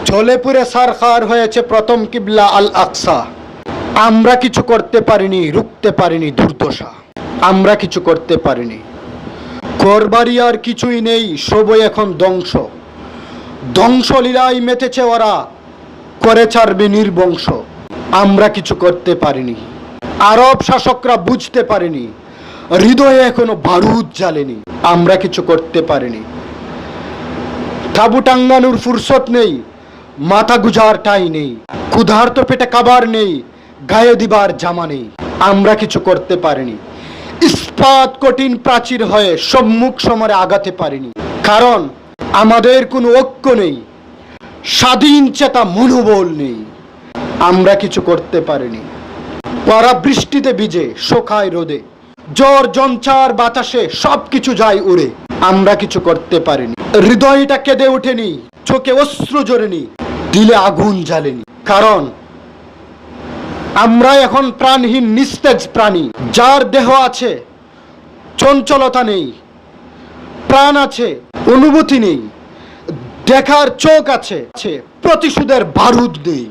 জ্বলে পুড়ে ছারখার হয়েছে প্রথম কিবলা আল আকসা। আমরা কিছু করতে পারিনি, রুখতে পারিনি দুর্দশা। আমরা কিছু করতে পারিনি। ঘরবাড়ি আর কিছুই নেই, সবই এখন ধ্বংস। ধ্বংসলীলায় মেতেছে ওরা, করে ছাড়বে নির্বংশ। আমরা কিছু করতে পারিনি। আরব শাসকরা বুঝতে পারেনি, হৃদয়ে এখনো বারুদ জ্বালেনি। আমরা কিছু করতে পারিনি। তাবু টাঙ্গানোর ফুরসত নেই, মাথা গুজার ঠাঁই নেই। ক্ষুধার্ত পেটে খাবার নেই, গায়ে দিবার জামা নেই। আমরা কিছু করতে পারিনি। ইস্পাত কঠিন প্রাচীর হয়ে সম্মুখ সমরে আগাতে পারিনি, কারণ আমাদের কোনো ঐক্য নেই, স্বাধীন চেতা মনোবল নেই। আমরা কিছু করতে পারিনি। পরা বৃষ্টিতে ভিজে, শোকায় রোদে, জ্বর জঞ্চার বাতাসে সবকিছু যায় উড়ে। আমরা কিছু করতে পারিনি। হৃদয়টা কেঁদে ওঠেনি, চোখে অশ্রু ঝরেনি, দিলে আগুন জ্বালেনি, কারণ আমরা এখন প্রাণহীন নিস্তেজ প্রাণী। যার দেহ আছে, চঞ্চলতা নেই, প্রাণ আছে, অনুভূতি নেই, দেখার চোখ আছে, প্রতিশোধের বারুদ নেই।